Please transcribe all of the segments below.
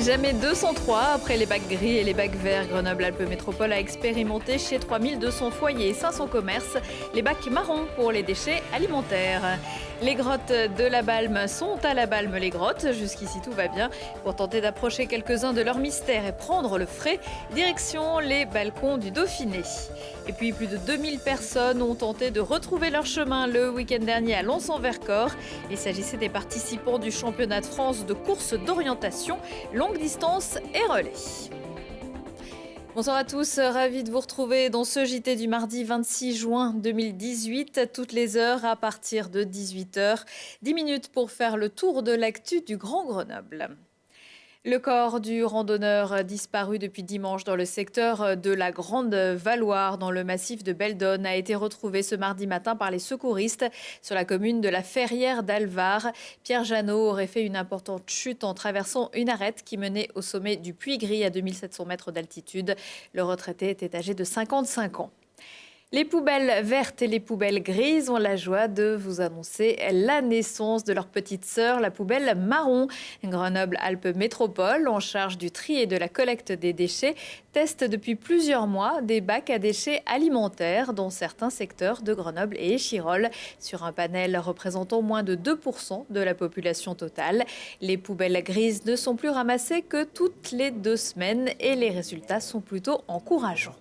Jamais 203, après les bacs gris et les bacs verts, Grenoble-Alpes Métropole a expérimenté chez 3200 foyers et 500 commerces les bacs marrons pour les déchets alimentaires. Les grottes de la Balme sont à la Balme les grottes, jusqu'ici tout va bien. Pour tenter d'approcher quelques-uns de leurs mystères et prendre le frais, direction les balcons du Dauphiné. Et puis plus de 2000 personnes ont tenté de retrouver leur chemin le week-end dernier à Lons-en-Vercors. Il s'agissait des participants du championnat de France de course d'orientation, longue distance et relais. Bonsoir à tous, ravi de vous retrouver dans ce JT du mardi 26 juin 2018, toutes les heures à partir de 18h. 10 minutes pour faire le tour de l'actu du Grand Grenoble. Le corps du randonneur disparu depuis dimanche dans le secteur de la Grande Valloire, dans le massif de Beldonne, a été retrouvé ce mardi matin par les secouristes sur la commune de la Ferrière d'Alvar. Pierre Jeannot aurait fait une importante chute en traversant une arête qui menait au sommet du Puy Gris à 2700 mètres d'altitude. Le retraité était âgé de 55 ans. Les poubelles vertes et les poubelles grises ont la joie de vous annoncer la naissance de leur petite sœur, la poubelle marron. Grenoble-Alpes Métropole, en charge du tri et de la collecte des déchets, teste depuis plusieurs mois des bacs à déchets alimentaires dans certains secteurs de Grenoble et Échirolles, sur un panel représentant moins de 2% de la population totale. Les poubelles grises ne sont plus ramassées que toutes les 2 semaines et les résultats sont plutôt encourageants.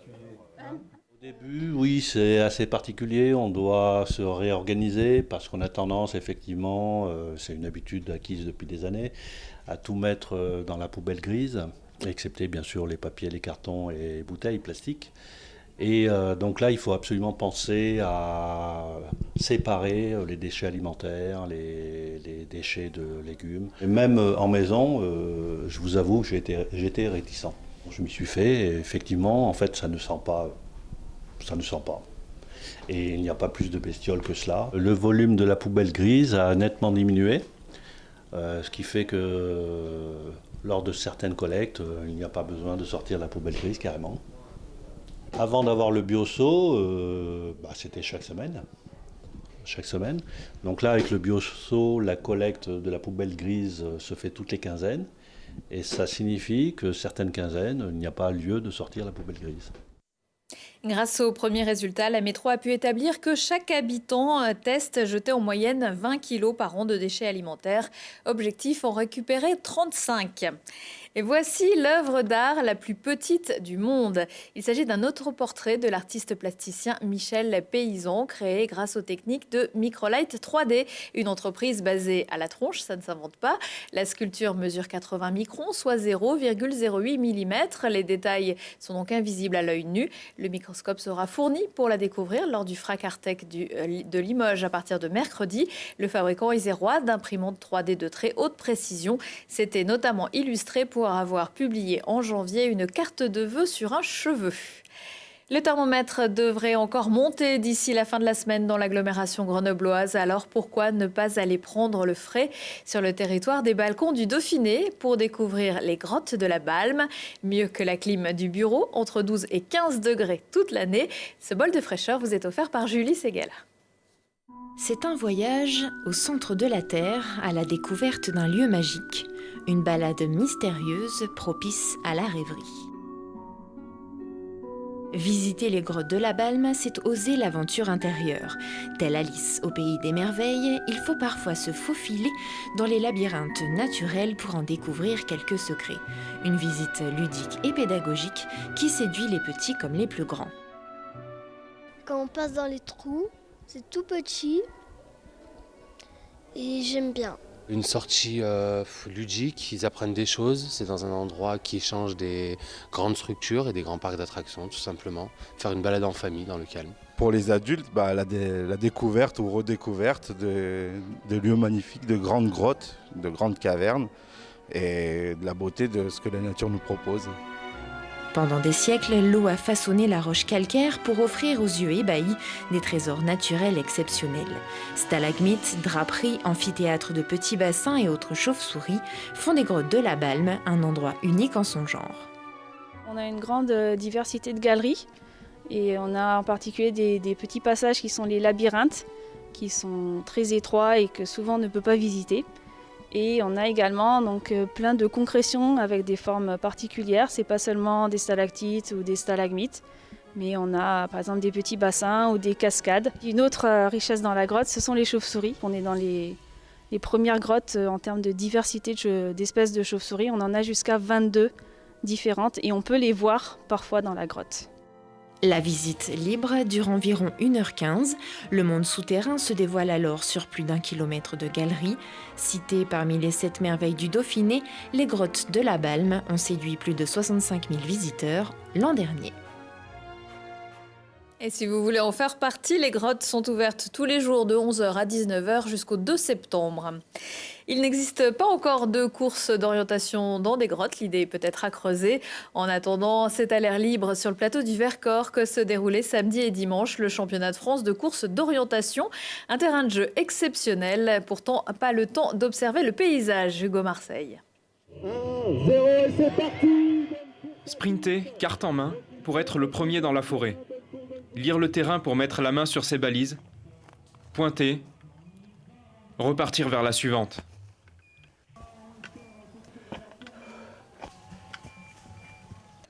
Au début, oui, c'est assez particulier. On doit se réorganiser parce qu'on a tendance, effectivement, c'est une habitude acquise depuis des années, à tout mettre dans la poubelle grise, excepté bien sûr les papiers, les cartons et les bouteilles plastiques. Et donc là, il faut absolument penser à séparer les déchets alimentaires, les déchets de légumes. Et même en maison, je vous avoue, j'étais réticent. Je m'y suis fait et effectivement, en fait, ça ne sent pas. Et il n'y a pas plus de bestioles que cela. Le volume de la poubelle grise a nettement diminué, ce qui fait que lors de certaines collectes, il n'y a pas besoin de sortir la poubelle grise carrément. Avant d'avoir le bioseau, c'était chaque semaine. Donc là, avec le bioseau, la collecte de la poubelle grise se fait toutes les quinzaines. Et ça signifie que certaines quinzaines, il n'y a pas lieu de sortir la poubelle grise. Grâce aux premiers résultats, la métro a pu établir que chaque habitant teste jetait en moyenne 20 kg par an de déchets alimentaires. Objectif, en récupérer 35. Et voici l'œuvre d'art la plus petite du monde. Il s'agit d'un autoportrait de l'artiste plasticien Michel Paysan, créé grâce aux techniques de Microlight 3D, une entreprise basée à La Tronche, ça ne s'invente pas. La sculpture mesure 80 microns, soit 0,08 mm. Les détails sont donc invisibles à l'œil nu. Le microscope sera fourni pour la découvrir lors du Fracartec de Limoges à partir de mercredi. Le fabricant isérois d'imprimantes 3D de très haute précision s'était notamment illustré pour avoir publié en janvier une carte de vœux sur un cheveu. Le thermomètre devrait encore monter d'ici la fin de la semaine dans l'agglomération grenobloise. Alors pourquoi ne pas aller prendre le frais sur le territoire des balcons du Dauphiné pour découvrir les grottes de la Balme? Mieux que la clim du bureau, entre 12 et 15 degrés toute l'année. Ce bol de fraîcheur vous est offert par Julie Segala. C'est un voyage au centre de la Terre à la découverte d'un lieu magique. Une balade mystérieuse propice à la rêverie. Visiter les grottes de la Balme, c'est oser l'aventure intérieure. Telle Alice au pays des merveilles, il faut parfois se faufiler dans les labyrinthes naturels pour en découvrir quelques secrets. Une visite ludique et pédagogique qui séduit les petits comme les plus grands. Quand on passe dans les trous, c'est tout petit et j'aime bien. Une sortie ludique, ils apprennent des choses, c'est dans un endroit qui échange des grandes structures et des grands parcs d'attractions tout simplement. Faire une balade en famille dans le calme. Pour les adultes, la découverte ou redécouverte de lieux magnifiques, de grandes grottes, de grandes cavernes et de la beauté de ce que la nature nous propose. Pendant des siècles, l'eau a façonné la roche calcaire pour offrir aux yeux ébahis des trésors naturels exceptionnels. Stalagmites, draperies, amphithéâtres de petits bassins et autres chauves-souris font des grottes de la Balme un endroit unique en son genre. On a une grande diversité de galeries et on a en particulier des petits passages qui sont les labyrinthes, qui sont très étroits et que souvent on ne peut pas visiter. Et on a également donc, plein de concrétions avec des formes particulières. Ce n'est pas seulement des stalactites ou des stalagmites, mais on a par exemple des petits bassins ou des cascades. Une autre richesse dans la grotte, ce sont les chauves-souris. On est dans les premières grottes en termes de diversité d'espèces de chauves-souris. On en a jusqu'à 22 différentes et on peut les voir parfois dans la grotte. La visite libre dure environ 1h15. Le monde souterrain se dévoile alors sur plus d'1 kilomètre de galeries. Citées parmi les 7 merveilles du Dauphiné, les grottes de la Balme ont séduit plus de 65 000 visiteurs l'an dernier. Et si vous voulez en faire partie, les grottes sont ouvertes tous les jours de 11h à 19h jusqu'au 2 septembre. Il n'existe pas encore de course d'orientation dans des grottes. L'idée est peut-être à creuser. En attendant, c'est à l'air libre sur le plateau du Vercors que se déroulait samedi et dimanche le championnat de France de course d'orientation. Un terrain de jeu exceptionnel. Pourtant, pas le temps d'observer le paysage. Hugo Marseille. 1-0 et c'est parti. Sprinter, carte en main, pour être le premier dans la forêt. Lire le terrain pour mettre la main sur ses balises. Pointer. Repartir vers la suivante.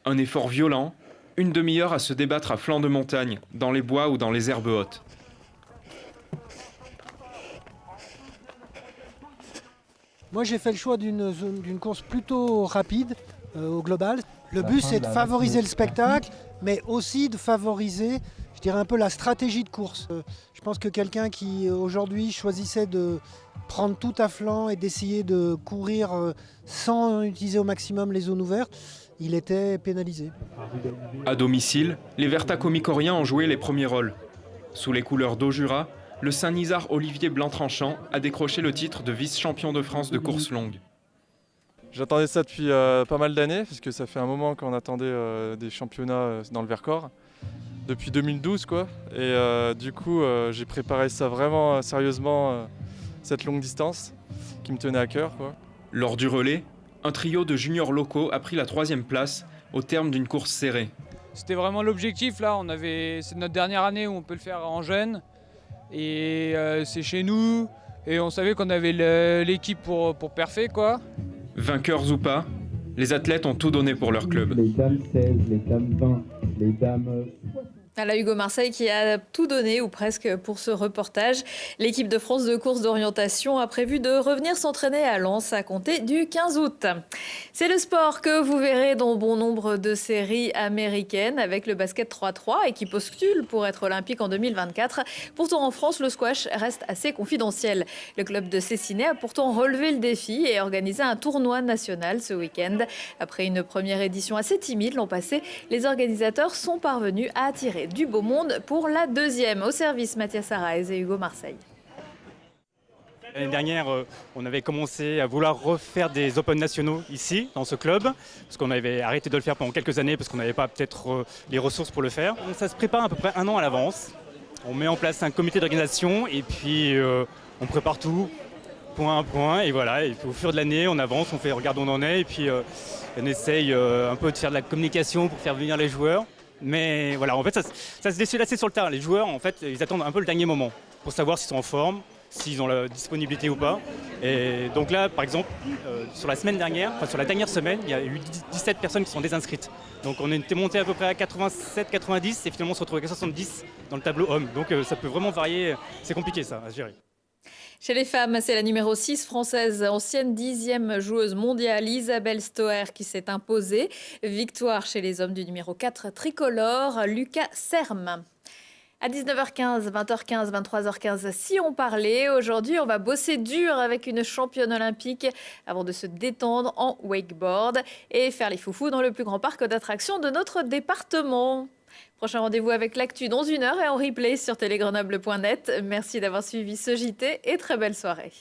Un effort violent, une demi-heure à se débattre à flanc de montagne, dans les bois ou dans les herbes hautes. Moi j'ai fait le choix d'une course plutôt rapide au global. Le but c'est de favoriser le spectacle, mais aussi de favoriser, je dirais un peu la stratégie de course. Je pense que quelqu'un qui aujourd'hui choisissait de prendre tout à flanc et d'essayer de courir sans utiliser au maximum les zones ouvertes, il était pénalisé. À domicile, les Vertacomicoriens ont joué les premiers rôles. Sous les couleurs d'Aujura, le Saint-Nizard Olivier Blanc-Tranchant a décroché le titre de vice-champion de France de course longue. J'attendais ça depuis pas mal d'années, puisque ça fait un moment qu'on attendait des championnats dans le Vercors, depuis 2012 quoi. Et du coup, j'ai préparé ça vraiment sérieusement, cette longue distance, qui me tenait à cœur, quoi. Lors du relais, un trio de juniors locaux a pris la 3e place au terme d'une course serrée. C'était vraiment l'objectif là, c'est notre dernière année où on peut le faire en jeune. Et c'est chez nous, et on savait qu'on avait l'équipe pour perfer quoi. Vainqueurs ou pas, les athlètes ont tout donné pour leur club. Les dames 16, les dames 20, les dames... Voilà Hugo Marseille qui a tout donné, ou presque, pour ce reportage. L'équipe de France de course d'orientation a prévu de revenir s'entraîner à Lens à compter du 15 août. C'est le sport que vous verrez dans bon nombre de séries américaines, avec le basket 3-3 et qui postule pour être olympique en 2024. Pourtant en France, le squash reste assez confidentiel. Le club de Cessiné a pourtant relevé le défi et organisé un tournoi national ce week-end. Après une première édition assez timide l'an passé, les organisateurs sont parvenus à attirer du beau monde pour la 2e. Au service, Mathias Araez et Hugo Marseille. L'année dernière, on avait commencé à vouloir refaire des Open nationaux ici, dans ce club, parce qu'on avait arrêté de le faire pendant quelques années, parce qu'on n'avait pas peut-être les ressources pour le faire. Donc ça se prépare à peu près 1 an à l'avance. On met en place un comité d'organisation et puis on prépare tout, point à point. Et voilà, et au fur de l'année, on avance, on fait regarde où on en est, et puis on essaye un peu de faire de la communication pour faire venir les joueurs. Mais voilà, en fait, ça se décide assez sur le tard. Les joueurs, en fait, ils attendent un peu le dernier moment pour savoir s'ils sont en forme, s'ils ont la disponibilité ou pas. Et donc là, par exemple, sur la dernière semaine, il y a eu 17 personnes qui sont désinscrites. Donc on était monté à peu près à 87-90 et finalement on se retrouve avec 70 dans le tableau homme. Donc ça peut vraiment varier, c'est compliqué ça à gérer. Chez les femmes, c'est la numéro 6 française, ancienne 10e joueuse mondiale, Isabelle Stoer, qui s'est imposée. Victoire chez les hommes du numéro 4 tricolore, Lucas Serme. À 19h15, 20h15, 23h15, si on parlait, aujourd'hui on va bosser dur avec une championne olympique avant de se détendre en wakeboard et faire les foufous dans le plus grand parc d'attractions de notre département. Prochain rendez-vous avec l'actu dans 1 heure et en replay sur télégrenoble.net. Merci d'avoir suivi ce JT et très belle soirée.